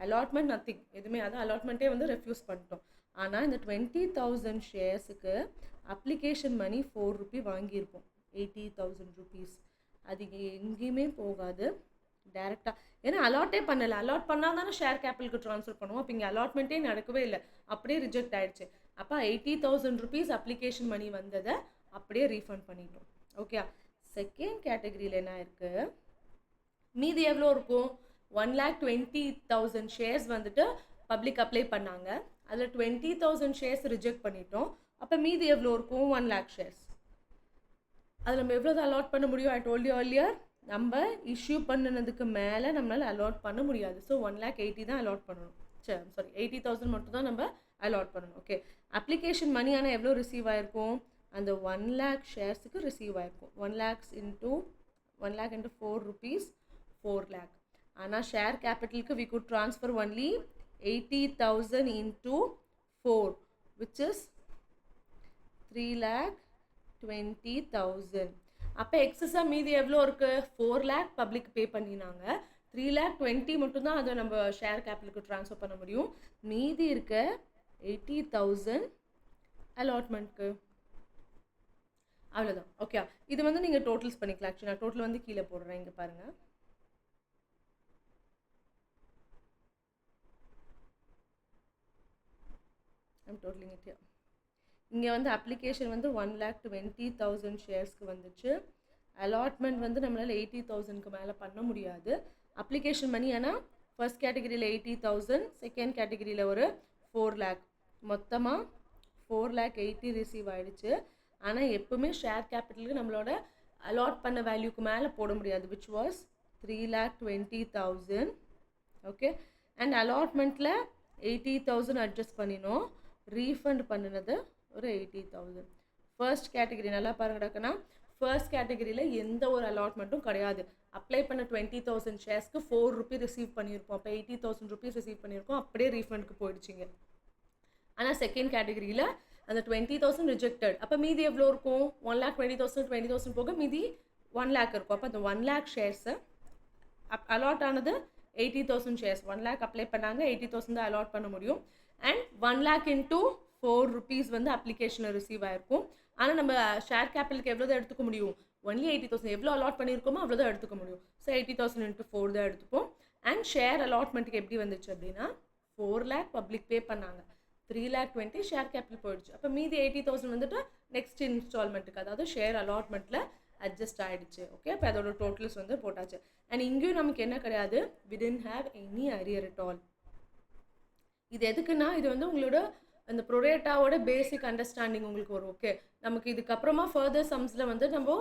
அலாட்மெண்ட் நத்திங், எதுவுமே அது அலாட்மெண்ட்டே வந்து ரெஃப்யூஸ் பண்ணிட்டோம். ஆனால் இந்த 20,000 ஷேர்ஸுக்கு அப்ளிகேஷன் மணி 4 ரூபி வாங்கியிருப்போம், 80,000 rupees. அது எங்கேயுமே போகாது, டேரெக்டாக, ஏன்னா அலாட்டே பண்ணலை. அலாட் பண்ணால் தானே ஷேர் கேபிட்டலுக்கு ட்ரான்ஸ்ஃபர் பண்ணுவோம். அப்போ இங்கே அலாட்மெண்ட்டே நடக்கவே இல்லை, அப்படியே ரிஜெக்ட் ஆகிடுச்சு. அப்போ 80,000 rupees அப்ளிகேஷன் மணி வந்ததை அப்படியே ரீஃபண்ட் பண்ணிட்டோம். ஓகே, செகண்ட் கேட்டகரியில் என்ன இருக்குது, மீதி எவ்வளோ இருக்கும், 1,20,000 ஷேர்ஸ் வந்துட்டு பப்ளிக் அப்ளை பண்ணாங்க, அதில் 20,000 ஷேர்ஸ் ரிஜெக்ட் பண்ணிட்டோம். அப்போ மீதி எவ்வளோ இருக்கும், 1,00,000 ஷேர்ஸ். அதில் நம்ம எவ்வளோ தான் அலாட் பண்ண முடியும், ஐ டோல்ட் யூ earlier, நம்ம இஷ்யூ பண்ணினதுக்கு மேலே நம்மளால் அலாட் பண்ண முடியாது. ஸோ 1,80,000 தான் அலாட் பண்ணணும். சரி, சாரி 80,000 மட்டும் தான் நம்ம அலாட் பண்ணணும். ஓகே, அப்ளிகேஷன் மணி ஆனால் எவ்வளோ ரிசீவ் ஆகிருக்கும், அந்த 1,00,000 ஷேர்ஸுக்கு ரிசீவ் ஆகிருக்கும். 1,00,000 into 4 rupees 4,00,000. ஆனால் share கேபிட்டலுக்கு we could transfer only 80,000 into 4, which is 3,00,000 20,000. அப்போ எக்ஸஸாக மீதி எவ்வளோ இருக்குது? 4 lakh பப்ளிக் பே பண்ணினாங்க. 3,20,000 மட்டும்தான் அதை நம்ம ஷேர் கேபிட்டலுக்கு ட்ரான்ஸ்ஃபர் பண்ண முடியும். மீதி இருக்க 80,000 அலாட்மெண்ட்க்கு. அவ்வளோதான். ஓகே, இது வந்து நீங்கள் டோட்டல்ஸ் பண்ணிக்கலாம். ஆக்சுவலி நான் டோட்டல் வந்து கீழே போடுறேன், இங்கே பாருங்கள். I'm totalling it here. இங்கே வந்து அப்ளிகேஷன் வந்து 1,20,000 ஷேர்ஸ்க்கு வந்துச்சு. அலாட்மெண்ட் வந்து நம்மளால் 80,000க்கு மேலே பண்ண முடியாது. அப்ளிகேஷன் மணி ஆனால் ஃபர்ஸ்ட் கேட்டகரியில் 80,000, செகண்ட் கேட்டகரியில் ஒரு 4 lakh, மொத்தமாக 4,80,000 ரிசீவ் ஆகிடுச்சு. ஆனால் எப்போவுமே ஷேர் கேபிட்டலுக்கு நம்மளோட அலாட் பண்ண வேல்யூக்கு மேலே போட முடியாது, விச் வாஸ் 3,20,000. ஓகே, அண்ட் அலாட்மெண்ட்டில் 80,000 அட்ஜஸ்ட் பண்ணினோம். ரீஃபண்ட் பண்ணினது ஒரு 80,000. ஃபர்ஸ்ட் கேட்டகரி நல்லா பாருங்கடாக்கன்னா, ஃபர்ஸ்ட் கேட்டகரியில் எந்த ஒரு அலாட்மெண்ட்டும் கிடையாது. அப்ளை பண்ண 20,000 ஷேர்ஸ்க்கு 4 rupees ரிசீவ் பண்ணியிருக்கோம். அப்போ 80,000 rupees ரிசீவ் பண்ணியிருக்கோம், அப்படியே ரீஃபண்டுக்கு போயிடுச்சிங்க. ஆனால் செகண்ட் கேட்டகரியில் அந்த 20,000 ரிஜெக்டட். அப்போ மீதி எவ்வளோ இருக்கும்? 1,20,000 20,000 போக மீதி 1 lakh இருக்கும். அப்போ அந்த 1 lakh ஷேர்ஸை அலாட் ஆனது 80,000 ஷேர்ஸ். 1 lakh அப்ளை பண்ணாங்க, 80,000 தான் அலாட் பண்ண முடியும். அண்ட் 1 lakh into 4 rupees வந்து அப்ளிகேஷனில் ரிசீவ் ஆகிருக்கும். ஆனால் நம்ம ஷேர் கேபிட்டலுக்கு எவ்வளோ தான் எடுத்துக்க முடியும்? ஒன்லி 80,000. எவ்வளோ அலாட் பண்ணியிருக்கோமோ அவ்வளோ தான் எடுத்துக்க முடியும். ஸோ 80,000 into 4 தான் எடுத்துப்போம். அண்ட் ஷேர் அலாட்மெண்ட்டுக்கு எப்படி வந்துச்சு அப்படின்னா, 4 lakh பப்ளிக் பே பண்ணாங்க, 3,20,000 ஷேர் கேபிட்டல் போயிடுச்சு. அப்போ மீதி 80,000 வந்துட்டு நெக்ஸ்ட் இன்ஸ்டால்மெண்ட்டுக்கு, அதாவது ஷேர் அலாட்மெண்ட்டில் அட்ஜஸ்ட் ஆகிடுச்சு. ஓகே, அப்போ அதோட டோட்டல்ஸ் வந்து போட்டாச்சு. அண்ட் இங்கேயும் நமக்கு என்ன கிடையாது, we didn't have any arrear at all. இது எதுக்குன்னா, இது வந்து உங்களோட அந்த ப்ரொரேட்டாவோட பேசிக் அண்டர்ஸ்டாண்டிங் உங்களுக்கு வரும். ஓகே, நமக்கு இதுக்கப்புறமா ஃபர்தர் சம்ஸில் வந்து நம்ம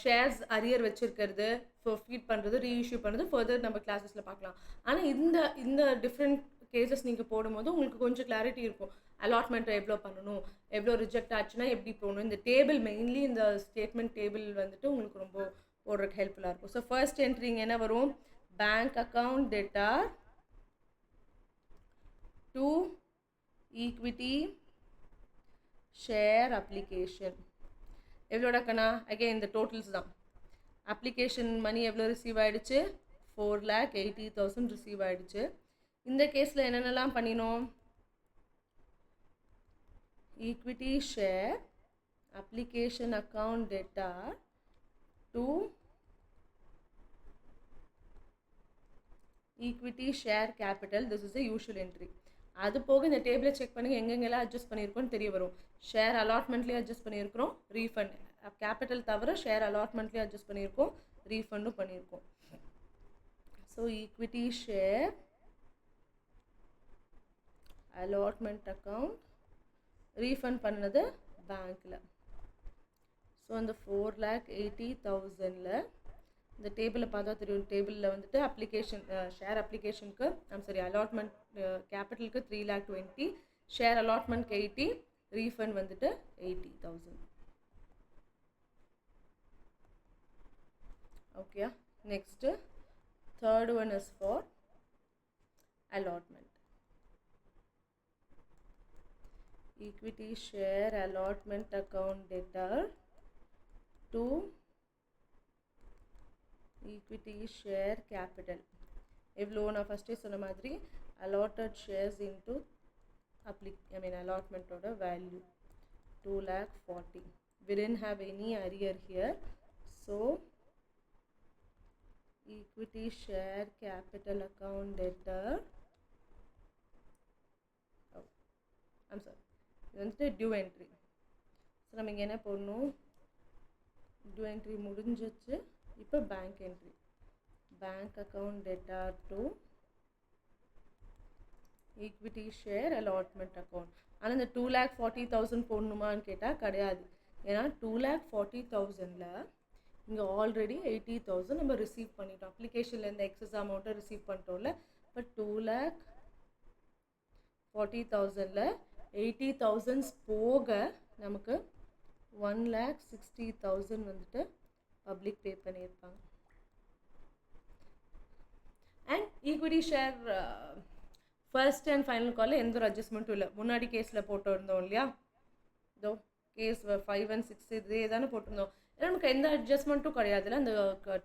ஷேர்ஸ் அரியர் வச்சுருக்கிறது, ஃபீட் பண்ணுறது, ரீஇஷ்யூ பண்ணுறது ஃபர்தர் நம்ம கிளாஸஸில் பார்க்கலாம். ஆனால் இந்த டிஃப்ரெண்ட் கேசஸ் நீங்கள் போடும்போது உங்களுக்கு கொஞ்சம் கிளாரிட்டி இருக்கும். அலாட்மெண்ட்டை எவ்வளோ பண்ணணும், எவ்வளோ ரிஜெக்ட் ஆச்சுன்னா எப்படி போகணும். இந்த டேபிள், மெயின்லி இந்த ஸ்டேட்மெண்ட் டேபிள் வந்துட்டு உங்களுக்கு ரொம்ப போடுறதுக்கு ஹெல்ப்ஃபுல்லாக இருக்கும். ஸோ ஃபர்ஸ்ட் என்ட்ரிங்க என்ன வரும்? Bank account debtor to equity share application. எவ்வளோட கண்ணா? அகைன் இந்த டோட்டல்ஸ் தான். அப்ளிகேஷன் மணி எவ்வளோ ரிசீவ் ஆகிடுச்சு? 4,80,000 ரிசீவ் ஆகிடுச்சு. இந்த கேஸில் என்னென்னலாம் பண்ணினோம்? Equity share application account data to equity share capital. This is the usual entry. அது போக இந்த டேபிளை செக் பண்ணுங்கள், எங்கெங்கெல்லாம் அட்ஜஸ்ட் பண்ணியிருக்கோன்னு தெரிய வரும். ஷேர் அலாட்மெண்ட்லேயும் அட்ஜஸ்ட் பண்ணியிருக்கிறோம், ரீஃபண்ட் கேபிட்டல் தவிர ஷேர் அலாட்மெண்ட்லேயும் அட்ஜஸ்ட் பண்ணியிருக்கோம், ரீஃபண்டும் பண்ணியிருக்கோம். So equity share allotment account, refund பண்ணது பேங்க்கில். ஸோ அந்த 4,80,000ல் இந்த டேபிளை பார்த்தா தெரியும். டேபிளில் வந்துட்டு அப்ளிகேஷன் ஷேர் அப்ளிகேஷனுக்கு அலாட்மெண்ட் கேபிட்டலுக்கு 3,20,000, ஷேர் அலாட்மெண்ட்க்கு 80, ரீஃபண்ட் வந்துட்டு 80,000. Okay, next third one is for allotment. Equity share allotment account debtor to equity share capital. எவ்வளோ? நான் ஃபஸ்ட்டே சொன்ன மாதிரி அலாட்டட் ஷேர்ஸ் இன்ட்டு அலாட்மெண்ட்டோட value 2,40,000. we didn't have any arrear here, so equity share capital account debtor, I'm sorry, இது வந்துட்டு due entry. So நம்ம இங்கே என்ன போடணும்? டியூ என்ட்ரி முடிஞ்சிச்சு. இப்போ bank entry, bank account debtor to equity share allotment account. ஆனால் இந்த 2,40,000 போடணுமான்னு கேட்டால் கிடையாது. ஏன்னா 2,40,000ல் இங்கே ஆல்ரெடி 80,000 நம்ம ரிசீவ் பண்ணிட்டோம். அப்ளிகேஷனில் இந்த எக்ஸஸ் அமௌண்ட்டை ரிசீவ் பண்ணிட்டோம்ல. இப்போ 2,40,000ல் 80,000 போக நமக்கு 1,60,000 வந்துட்டு பப்ளிக் பே பண்ணியிருப்பாங்க. And equity share first and final காலில் எந்த ஒரு அட்ஜஸ்ட்மெண்ட்டும் இல்லை. முன்னாடி கேஸில் போட்டு இருந்தோம் இல்லையா, இதோ கேஸ் 5 and 6 இதே தானே போட்டிருந்தோம். ஏன்னா நமக்கு எந்த அட்ஜஸ்ட்மெண்ட்டும் கிடையாதுல்ல. அந்த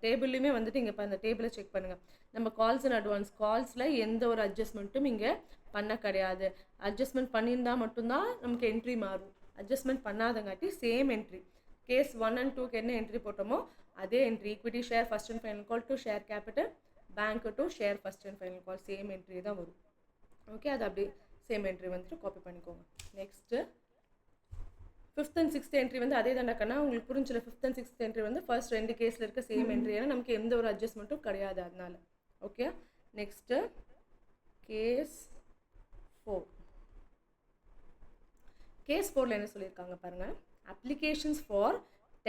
டேபிள்லையுமே வந்துட்டு இங்கே இப்போ அந்த டேபிளை செக் பண்ணுங்கள். நம்ம கால்ஸ் அண்ட் அட்வான்ஸ் கால்ஸில் எந்த ஒரு அட்ஜஸ்ட்மெண்ட்டும் இங்கே பண்ண கிடையாது. அட்ஜஸ்ட்மெண்ட் பண்ணியிருந்தால் மட்டும்தான் நமக்கு என்ட்ரி மாறும். அட்ஜஸ்ட்மெண்ட் பண்ணாதங்காட்டி சேம் என்ட்ரி. கேஸ் 1 and 2க்கு என்ன என்ட்ரி போட்டோமோ அதே entry. Equity share first and final call to share capital, bank to share first and final call, same entry தான் வரும். ஓகே, அது அப்படியே சேம் என்ட்ரி வந்துட்டு காப்பி பண்ணிக்கோங்க. Next 5th and 6th entry வந்து அதே தாண்டாக்கன்னா உங்களுக்கு புரிஞ்சில்ல. 5th and 6th என்ட்ரி வந்து ஃபர்ஸ்ட் 2 கேஸில் இருக்க சேம் என்ட்ரி. ஏன்னா நமக்கு எந்த ஒரு அட்ஜஸ்ட்மெண்ட்டும் கிடையாது அதனால. Okay, next case 4. கேஸ் 4ல் என்ன சொல்லியிருக்காங்க பாருங்கள். Applications for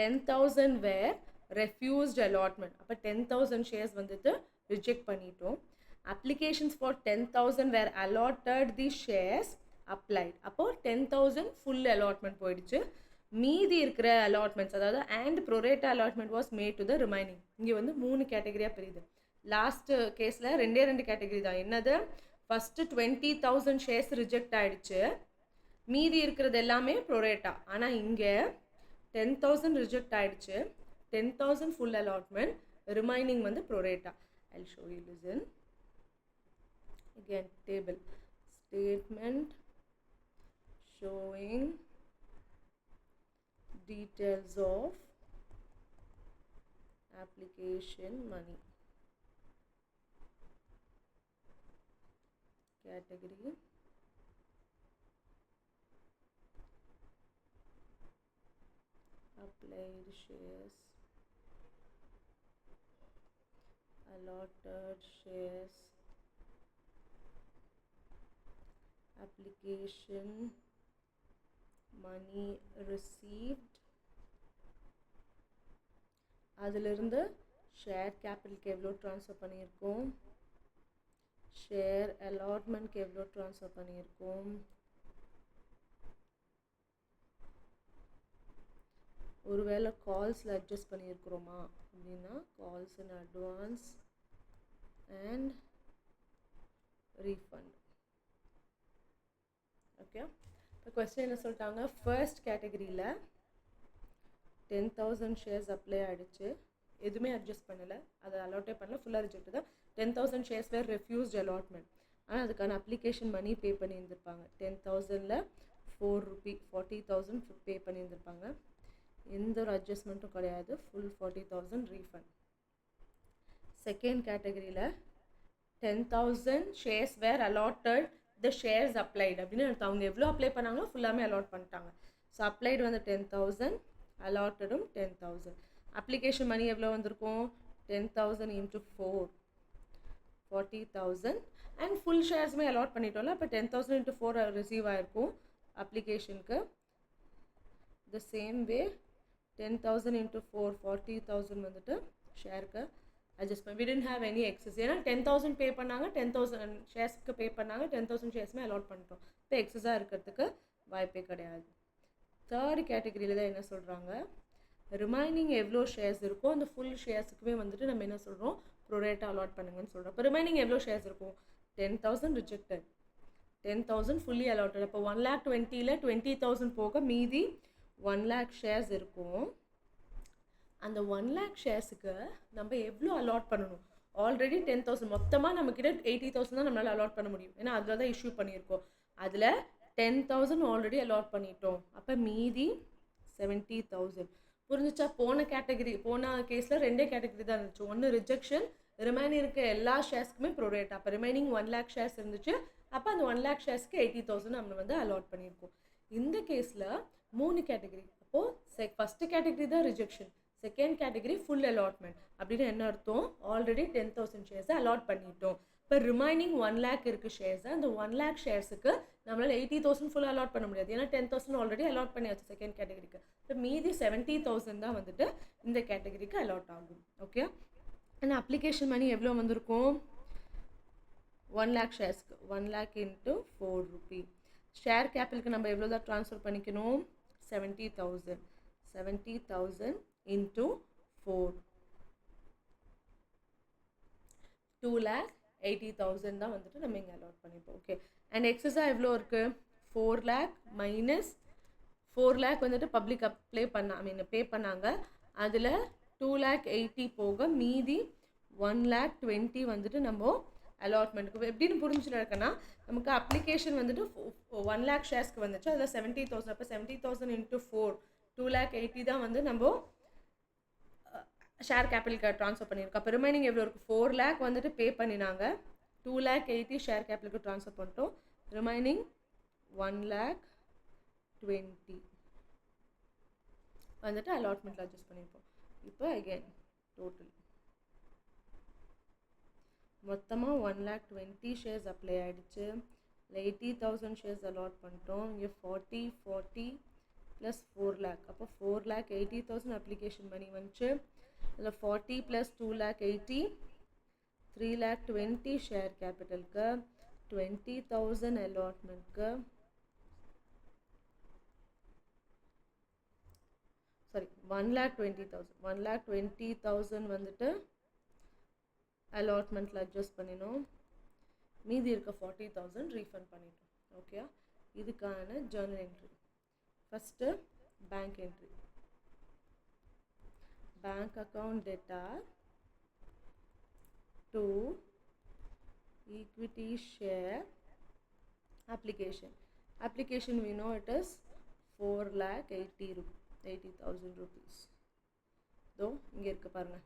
10,000 were refused allotment. அப்போ 10,000 ஷேர்ஸ் வந்துட்டு ரிஜெக்ட் பண்ணிட்டோம். Applications for 10,000 were allotted the shares applied. அப்போது 10,000 ஃபுல் அலாட்மெண்ட் போயிடுச்சு. மீதி இருக்கிற அலாட்மெண்ட்ஸ் அதாவது and pro rata allotment was made to the remaining. இங்கே வந்து 3 கேட்டகரியாக பிரியுது. லாஸ்ட்டு கேஸில் 2 கேட்டகரி தான். என்னது, ஃபஸ்ட்டு 20,000 ஷேர்ஸ் ரிஜெக்ட் ஆகிடுச்சு, மீதி இருக்கிறது எல்லாமே ப்ரொரேட்டா. ஆனால் இங்கே 10,000 ரிஜெக்ட் ஆகிடுச்சு, 10,000 ஃபுல் அலாட்மெண்ட், ரிமைனிங் வந்து ப்ரொரேட்டா. I'll show you, listen. Again, table. Statement showing details of application money. Category. Applied shares. Allotted shares. Application money received. அதிலிருந்து ஷேர் கேபிட்டலுக்கு எவ்வளோ ட்ரான்ஸ்ஃபர் பண்ணியிருக்கோம், ஷேர் அலாட்மெண்ட்க்கு எவ்வளோ ட்ரான்ஸ்ஃபர் பண்ணியிருக்கோம், ஒருவேளை கால்ஸில் அட்ஜஸ்ட் பண்ணியிருக்கிறோமா அப்படின்னா calls in advance and refund. Okay, இப்போ question என்ன சொல்லிட்டாங்க, ஃபர்ஸ்ட் கேட்டகரியில் 10,000 ஷேர்ஸ் அப்ளை ஆகிடுச்சு, எதுவுமே அட்ஜஸ்ட் பண்ணலை, அதை அலாட்டே பண்ணல, ஃபுல்லாக ரிஜெக்ட் தான். 10,000 ஷேர்ஸ் வேர் ரெஃப்யூஸ்ட் அலாட்மெண்ட். ஆனால் அதுக்கான அப்ளிகேஷன் மணி பே பண்ணியிருந்திருப்பாங்க. 10,000ல் 4 ரூபி 40,000 பே பண்ணியிருந்திருப்பாங்க. எந்த ஒரு அட்ஜஸ்ட்மெண்ட்டும் கிடையாது, ஃபுல் 40,000 ரீஃபண்ட். செகண்ட் கேட்டகரியில் 10,000 shares were allotted the shares applied அப்படின்னு எடுத்து அவங்க எவ்வளோ அப்ளை பண்ணாங்களோ ஃபுல்லாமே அலாட் பண்ணிட்டாங்க. ஸோ அப்ளைடு வந்து 10,000, அலாட்டடும் 10,000. அப்ளிகேஷன் மணி எவ்வளோ வந்திருக்கும், 10,000 into 4 40,000. அண்ட் ஃபுல் ஷேர்ஸுமே அலாட் பண்ணிட்டோம்ல, அப்போ 10,000 into 4 ரிசீவ் ஆகிருக்கும் அப்ளிகேஷனுக்கு. த சேம் வே 10,000 into 4 40,000 வந்துட்டு ஷேருக்கு அட்ஜஸ்ட் பண்ணி. We tent have any excess. ஏன்னா 10,000 பே பண்ணாங்க, 10,000 ஷேர்ஸ்க்கு பே பண்ணாங்க, 10,000 ஷேர்ஸுமே அலாட் பண்ணிட்டோம். இப்போ எக்ஸஸாக இருக்கிறதுக்கு வாய்ப்பே கிடையாது. தேர்ட் கேட்டகரியில் தான் என்ன சொல்கிறாங்க, ரிமைனிங் எவ்வளோ ஷேர்ஸ் இருக்கோ அந்த ஃபுல் ஷேர்ஸுக்குமே வந்துட்டு நம்ம என்ன சொல்கிறோம், ப்ரொரேட்டா அலாட் பண்ணுங்கன்னு சொல்கிறோம். இப்போ ரிமைனிங் எவ்வளோ ஷேர்ஸ் இருக்கும், 10,000 ரிஜெக்டட், 10,000 ஃபுல்லி அலாட்டட். அப்போ 1,20,000 20,000 போக மீதி 1,00,000 ஷேர்ஸ் இருக்கும். அந்த 1,00,000 ஷேர்ஸுக்கு நம்ம எவ்வளோ அலாட் பண்ணணும், ஆல்ரெடி 10,000 மொத்தமாக நம்மக்கிட்ட 80,000 தான் நம்மளால் அலாட் பண்ண முடியும். ஏன்னா அதில் தான் இஷ்யூ பண்ணியிருக்கோம். அதில் 10,000 ஆல்ரெடி அலாட் பண்ணிட்டோம். அப்போ மீதி 70,000. புரிஞ்சிச்சா? போன கேஸில் 2 கேட்டகரி தான் இருந்துச்சு. ஒன்று ரிஜெக்ஷன், ரிமைனிங் இருக்க எல்லா ஷேர்ஸ்க்குமே ப்ரொரேட். அப்போ ரிமைனிங் 1,00,000 ஷேர்ஸ் இருந்துச்சு. அப்போ அந்த 1,00,000 ஷேர்ஸ்க்கு 80,000 நம்ம வந்து அலாட் பண்ணியிருக்கோம். இந்த கேஸில் 3 கேட்டகரி. அப்போது ஃபஸ்ட்டு கேட்டகரி தான் rejection, second category full allotment. அப்படின்னு என்ன அர்த்தம், ஆல்ரெடி 10,000 ஷேர்ஸை அலாட் பண்ணிட்டோம். இப்போ ரிமைனிங் 1,00,000 இருக்குது ஷேர்ஸை, அந்த 1,00,000 ஷேர்ஸுக்கு நம்மளால் 80,000 ஃபுல் அலாட் பண்ண முடியாது. ஏன்னா 10,000 ஆல்ரெடி அலாட் பண்ணியாச்சு செகண்ட் கேட்டகரிக்கு. இப்போ மீதி 70,000 தான் வந்துட்டு இந்த கேட்டகரிக்கு அலாட் ஆகும். ஓகே, ஆனால் அப்ளிகேஷன் மணி எவ்வளோ வந்திருக்கும், 1,00,000 ஷேர்ஸ்க்கு 1,00,000 into 4 ரூபி. ஷேர் கேபிட்டலுக்கு நம்ம எவ்வளோ தான் ட்ரான்ஸ்ஃபர் பண்ணிக்கணும், 70,000. 70,000 into 4 2,80,000 தான் வந்துட்டு நம்ம இங்கே அலாட் பண்ணிப்போம். ஓகே, அண்ட் எக்ஸஸாக எவ்வளோ இருக்குது, 4,00,000 minus 4 lakh வந்துட்டு பப்ளிக் பே பண்ணாங்க. அதில் 2,80,000 போக மீதி 1,20,000 வந்துட்டு நம்ம அலாட்மெண்ட்டுக்கு எப்படின்னு புரிஞ்சுட்டு இருக்கேன்னா, நமக்கு அப்ளிகேஷன் வந்துட்டு 1 lakh ஷேர்ஸ்க்கு வந்துச்சு. அதில் 70,000, அப்போ 70,000 into 4 2,80,000 தான் வந்து நம்ம ஷேர் கேபிட்டலுக்கு ட்ரான்ஸ்ஃபர் பண்ணியிருக்கோம். அப்போ ரிமைனிங் எவ்வளோ இருக்குது? 4 lakh வந்துட்டு பே பண்ணினாங்க, 2,80,000 ஷேர் கேபிட்டலுக்கு ட்ரான்ஸ்ஃபர் பண்ணிட்டோம். ரிமைனிங் 1,20,000 வந்துட்டு அலாட்மெண்ட்டில் அட்ஜஸ்ட் பண்ணியிருப்போம். இப்போ அகெயின் டோட்டல் மொத்தமாக 1,20,000 ஷேர்ஸ் அப்ளை ஆகிடுச்சு. இல்லை 80,000 ஷேர்ஸ் அலாட் பண்ணிட்டோம். இங்கே 40 + 4 lakh, அப்போ 4,80,000 அப்ளிகேஷன் மணி வந்துச்சு. இதில் 40 + 2,80,000 3,20,000 ஷேர் கேபிட்டலுக்கு, 20,000 அலாட்மெண்ட்க்கு, சாரி 1,20,000 வந்துட்டு அலாட்மெண்ட்டில் அட்ஜஸ்ட் பண்ணினோம். மீதி இருக்க 40,000 ரீஃபண்ட் பண்ணிட்டோம். ஓகே, இதுக்கான journal entry. First bank entry. Bank account data to equity share application. Application we know it is 4,80,000 rupees. though இங்கே இருக்கு பாருங்க,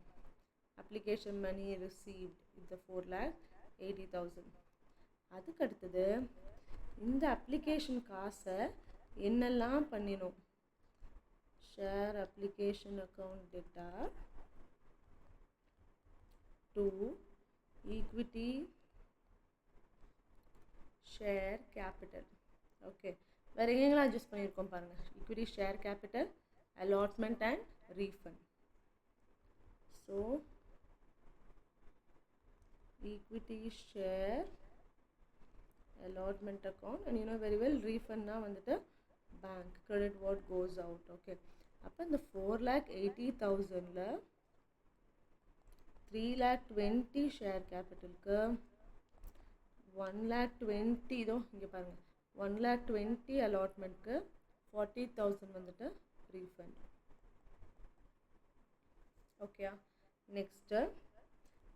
application money received is the 4,80,000. அதுக்கு அடுத்தது இந்த அப்ளிகேஷன் காசை என்னெல்லாம் பண்ணினோம்? Share application account data to equity share capital. Okay, வேறு எங்கெங்கெல்லாம் அட்ஜஸ்ட் பண்ணியிருக்கோம் பாருங்கள். equity share capital, allotment and refund. So equity share allotment account and you know very well refund na வந்துட்டு bank credit what goes out. okay, அப்போ இந்த 4,80,000ல 3,20,000 share கேபிட்டலுக்கு 1,20,000 இதோ இங்கே பாருங்கள் 1,20,000 அலாட்மெண்ட்க்கு 40,000 வந்துட்டு ரீஃபண்ட். ஓகே, நெக்ஸ்ட்டு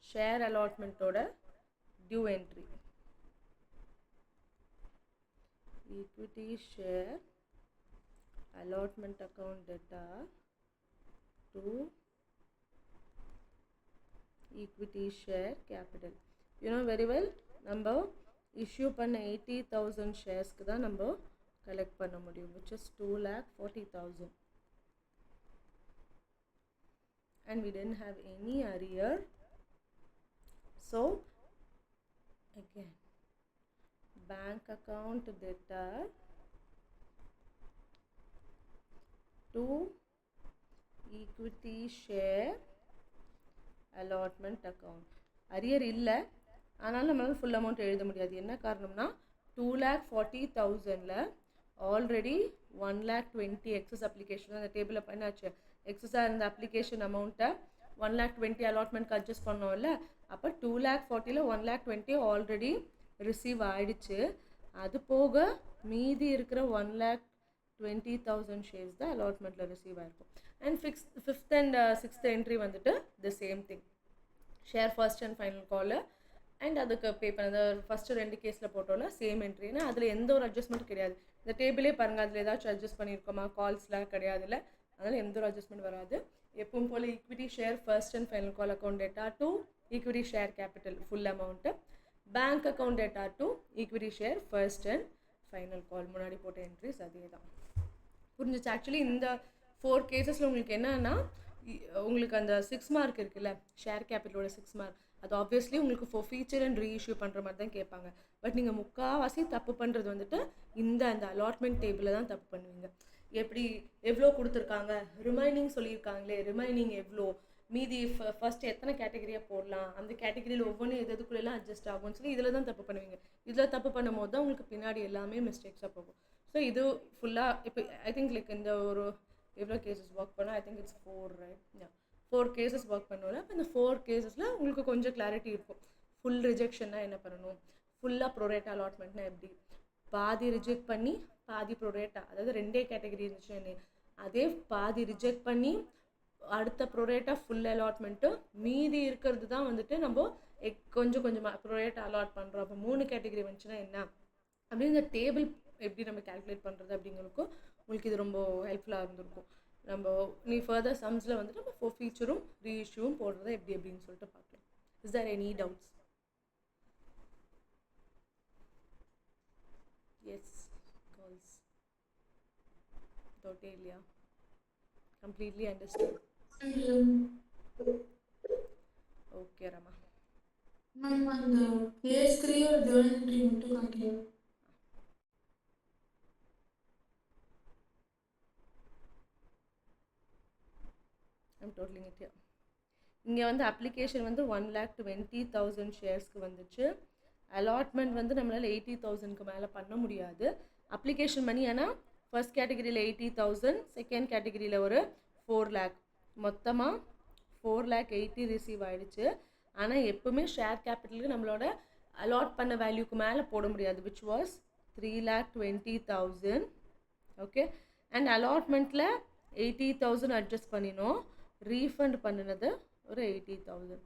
ஷேர் அலாட்மெண்ட்டோட due entry. equity share allotment account data to equity share capital. you know very well நம்ம issue பண்ண 80,000 ஷேர்ஸ்க்கு தான் நம்ம கலெக்ட் பண்ண முடியும், which is 2,40,000 and we didn't have any arrear. so again bank account data to equity share allotment account. Arrear இல்லை, ஆனாலும் நம்மளால் full amount எழுத முடியாது. என்ன காரணம்னா 2,40,000ல் ஆல்ரெடி 1,20,000 எக்ஸஸ் அப்ளிகேஷன் அந்த டேபிளில் பண்ணாச்சு. எக்ஸஸாக இருந்த அப்ளிகேஷன் அமௌண்ட்டை 1,20,000 அலாட்மெண்ட்க்கு அட்ஜஸ்ட் பண்ணோம்ல. அப்போ 2,40,000ல் 1,20,000 ஆல்ரெடி ரிசீவ் ஆகிடுச்சு. அது போக மீதி இருக்கிற 1,20,000 ஷேர்ஸ் தான் அலாட்மெண்ட்டில் ரிசீவ் ஆகிருக்கும். And fifth and sixth entry வந்துட்டு the same thing, share first and final call and அதுக்கு பே பண்ணது ஃபஸ்ட்டு 2 கேஸில் போட்டோம்ல சேம் என்ட்ரி. ஏன்னா அதில் எந்த ஒரு அட்ஜஸ்ட்மெண்ட் கிடையாது. இந்த டேபிளே பாருங்கள், அதில் ஏதாச்சும் அட்ஜஸ்ட் பண்ணியிருக்கோமா? கால்ஸ்லாம் கிடையாது இல்லை, அதனால் எந்த ஒரு அட்ஜஸ்ட்மெண்ட் வராது. எப்பவும் போல் equity share first and final call account debtor to equity share capital full amount, bank account debtor to equity share first and final call முன்னாடி போட்ட என்ட்ரிஸ் அதே தான். புரிஞ்சிச்சு? ஆக்சுவலி இந்த 4 கேசஸில் உங்களுக்கு என்னன்னா, உங்களுக்கு அந்த 6 மார்க் இருக்குல்ல, ஷேர் கேபிட்டலோட 6 மார்க், அது ஆப்வியஸ்லி உங்களுக்கு ஃபார் ஃபீச்சர் அண்ட் ரீஇஷ்யூ பண்ணுற மாதிரி தான் கேட்பாங்க. பட் நீங்கள் முக்கால்வாசி தப்பு பண்ணுறது வந்துட்டு அந்த அலாட்மெண்ட் டேபிளில் தான் தப்பு பண்ணுவீங்க. எப்படி எவ்வளோ கொடுத்துருக்காங்க, ரிமைனிங் சொல்லியிருக்காங்களே, ரிமைனிங் எவ்வளோ, மீதி ஃபர்ஸ்ட் எத்தனை கேட்டகரியாக போடலாம், அந்த கேட்டகரியில் ஒவ்வொன்றும் எதுக்குள்ளெல்லாம் அட்ஜஸ்ட் ஆகும்னு சொல்லி இதில் தான் தப்பு பண்ணுவீங்க. இதில் தப்பு பண்ணும் போது தான் உங்களுக்கு பின்னாடி எல்லாமே மிஸ்டேக்ஸாக போகும். ஸோ இது ஃபுல்லாக இப்போ ஐ திங்க் லைக் இந்த ஒரு எவ்வளோ கேசஸ் ஒர்க் பண்ணோம், I think it's 4 right, 4 cases work பண்ணோம்ல. அப்போ இந்த 4 கேசஸில் உங்களுக்கு கொஞ்சம் கிளாரிட்டி இருக்கும். ஃபுல் ரிஜெக்ஷன்னா என்ன பண்ணணும், ஃபுல்லாக ப்ரோரேட் அலாட்மெண்ட்னா எப்படி, பாதி ரிஜெக்ட் பண்ணி பாதி ப்ரொரேட்டா, அதாவது 2 கேட்டகரி இருந்துச்சு, அதே பாதி ரிஜெக்ட் பண்ணி அடுத்த ப்ரொரேட்டா ஃபுல் அலாட்மெண்ட்டு, மீதி இருக்கிறது தான் வந்துட்டு நம்ம கொஞ்சம் கொஞ்சமாக ப்ரொரேட்டா அலாட் பண்ணுறோம். அப்போ 3 கேட்டகரி வந்துச்சுன்னா என்ன அப்படின்னு இந்த டேபிள் எப்படி நம்ம கால்குலேட் பண்ணுறது அப்படிங்கிறதுக்கும் உங்களுக்கு இது ரொம்ப ஹெல்ப்ஃபுல்லாக இருந்திருக்கும். நம்ம நீ ஃபர்தர் சம்ஸில் வந்துட்டு நம்ம ஃபீச்சரும் ரீஇஷ்யூவும் போடுறத எப்படி அப்படின்னு சொல்லிட்டு பார்க்கலாம். Is there any doubts? Yes class டவுட்டே இல்லையா? Completely understand. Okay Rama. Ma'am அந்த பிளேஸ் 3 ஒரு ஜர்னல் என்ட்ரி மட்டும் காட்டுங்க. I'm totalling it here. இங்கே வந்து அப்ளிகேஷன் வந்து 1,20,000 ஷேர்ஸ்க்கு வந்துச்சு. அலாட்மெண்ட் வந்து நம்மளால் 80,000க்கு மேலே பண்ண முடியாது. அப்ளிகேஷன் மணி ஆனால் ஃபர்ஸ்ட் கேட்டகரியில் 80,000, செகண்ட் கேட்டகரியில் ஒரு 4 lakh, மொத்தமாக 4,80,000 ரிசீவ் ஆகிடுச்சு. ஆனால் எப்போவுமே ஷேர் கேபிட்டலுக்கு நம்மளோட அலாட் பண்ண வேல்யூக்கு மேலே போட முடியாது, விச் வாஸ் 3,20,000. ஓகே, அண்ட் அலாட்மெண்ட்டில் 80,000 அட்ஜஸ்ட் பண்ணினோம். ரீஃபண்ட் பண்ணினது ஒரு 80,000.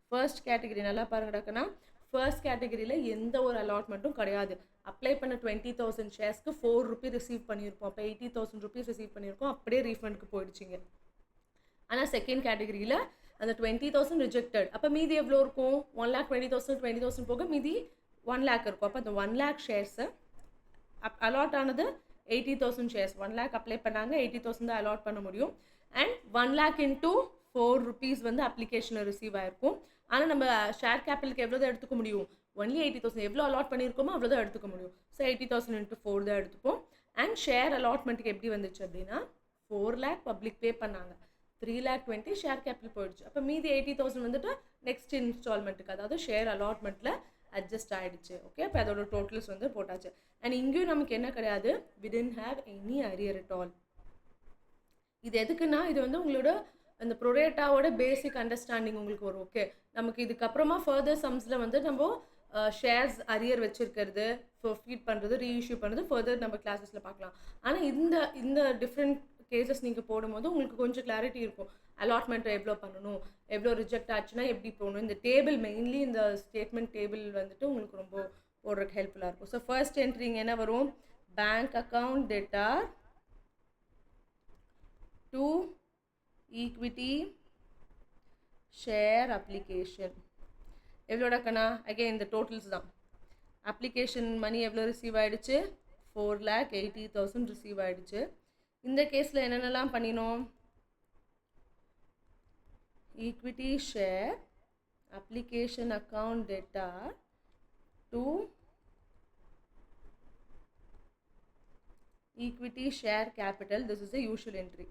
ஃபர்ஸ்ட் கேட்டகரி நல்லா பாருங்கடாக்கன்னா, ஃபர்ஸ்ட் கேட்டகரியில் எந்த ஒரு அலாட்மெண்ட்டும் கிடையாது. அப்ளை பண்ண 20,000 ஷேர்ஸ்க்கு 4 ரூபீ ரிசீவ் பண்ணியிருப்போம். அப்போ 80,000 ருபீஸ் ரிசீவ் பண்ணியிருக்கோம், அப்படியே ரீஃபண்டுக்கு போயிடுச்சிங்க. ஆனால் செகண்ட் கேட்டகரியில் அந்த 20,000 ரிஜெக்டட். அப்போ மீதி எவ்வளோ இருக்கும்? 1,20,000 20,000 போக மீதி 1 lakh இருக்கும். அப்போ அந்த 1 lakh ஷேர்ஸை அலாட் ஆனது 80,000 ஷேர்ஸ். 1 lakh அப்ளை பண்ணாங்க, 80,000 தான் அலாட் பண்ண முடியும். அண்ட் 1 lakh into 4 rupees வந்து அப்ளிகேஷனில் ரிசீவ் ஆகிருக்கும். ஆனால் நம்ம ஷேர் கேபிட்டலுக்கு எவ்வளோ தான் எடுத்துக்க முடியும்? ஒன்லி 80,000. எவ்வளோ அலாட் பண்ணியிருக்கோமோ அவ்வளோ தான் எடுத்துக்க முடியும். ஸோ 80,000 into 4 தான் எடுத்துப்போம். அண்ட் ஷேர் அலாட்மெண்ட்டுக்கு எப்படி வந்துச்சு அப்படின்னா, 4 lakh பப்ளிக் பே பண்ணாங்க, 3,20,000 ஷேர் கேபிட்டல் போயிடுச்சு. அப்போ மீதி 80,000 வந்துட்டு நெக்ஸ்ட் இன்ஸ்டால்மெண்ட்டுக்கு, அதாவது ஷேர் அலாட்மெண்ட்டில் அட்ஜஸ்ட் ஆகிடுச்சு. ஓகே, அப்போ அதோட டோட்டல்ஸ் வந்து போட்டாச்சு. அண்ட் இங்கேயும் நமக்கு என்ன கிடையாது, we didn't have any arrear at all. இது எதுக்குன்னா, இது வந்து உங்களோட அந்த ப்ரொரேட்டாவோட பேசிக் அண்டர்ஸ்டாண்டிங் உங்களுக்கு வரும். ஓகே, நமக்கு இதுக்கப்புறமா ஃபர்தர் சம்ஸில் வந்து நம்ம ஷேர்ஸ் அரியர் வச்சுருக்கிறது, ஃபீட் பண்ணுறது, ரீஇஷ்யூ பண்ணுறது ஃபர்தர் நம்ம கிளாஸஸில் பார்க்கலாம். ஆனால் இந்த டிஃப்ரெண்ட் கேசஸ் நீங்கள் போடும்போது உங்களுக்கு கொஞ்சம் கிளாரிட்டி இருக்கும். அலாட்மெண்ட்டை எவ்வளோ பண்ணணும், எவ்வளோ ரிஜெக்ட் ஆச்சுன்னா எப்படி போகணும். இந்த டேபிள் மெயின்லி இந்த ஸ்டேட்மெண்ட் டேபிள் வந்துட்டு உங்களுக்கு ரொம்ப போடுறதுக்கு ஹெல்ப்ஃபுல்லாக இருக்கும். ஸோ ஃபர்ஸ்ட் என்ட்ரிங்க என்ன வரும்? Bank account debtor to equity share application. எவ்வளோடக்கண்ணா? அகெயின் இந்த டோட்டல்ஸ் தான். அப்ளிகேஷன் மணி எவ்வளோ ரிசீவ் ஆகிடுச்சு? 4,80,000 ரிசீவ் ஆகிடுச்சு. இந்த கேஸில் என்னென்னலாம் பண்ணினோம்? Equity share application account debtor to equity share capital, this is a usual entry.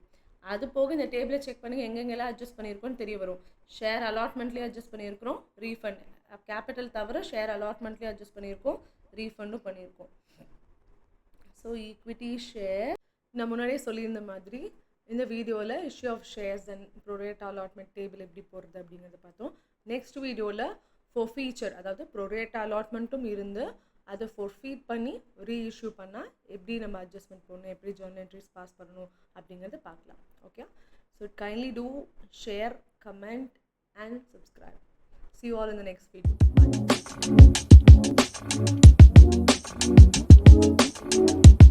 அது போக இந்த டேபிளை செக் பண்ணி எங்கெங்கெல்லாம் அட்ஜஸ்ட் பண்ணியிருக்கோன்னு தெரிய வரும். ஷேர் அலாட்மெண்ட்லேயே அட்ஜஸ்ட் பண்ணியிருக்கிறோம், ரீஃபண்ட் கேபிட்டல் தவிர ஷேர் அலாட்மெண்ட்லேயே அட்ஜஸ்ட் பண்ணியிருக்கோம், ரீஃபண்டும் பண்ணியிருக்கோம். ஸோ ஈக்விட்டி ஷேர் நான் முன்னாடியே சொல்லியிருந்த மாதிரி இந்த வீடியோவில் issue of shares and pro rata allotment table எப்படி போடுறது அப்படிங்கிறத பார்த்தோம். நெக்ஸ்ட் வீடியோவில் ஃபோர் ஃபீச்சர், அதாவது ப்ரொரேட்டா அலாட்மெண்ட்டும் இருந்து அதை ஃபீட் பண்ணி ரீஇஷ்யூ பண்ணால் எப்படி நம்ம அட்ஜஸ்ட்மெண்ட் பண்ணணும், எப்படி ஜர்னல் என்ட்ரிஸ் பாஸ் பண்ணணும் அப்படிங்கிறத பார்க்கலாம். Okay, so kindly two share, comment and subscribe. See you all in the next video. Bye.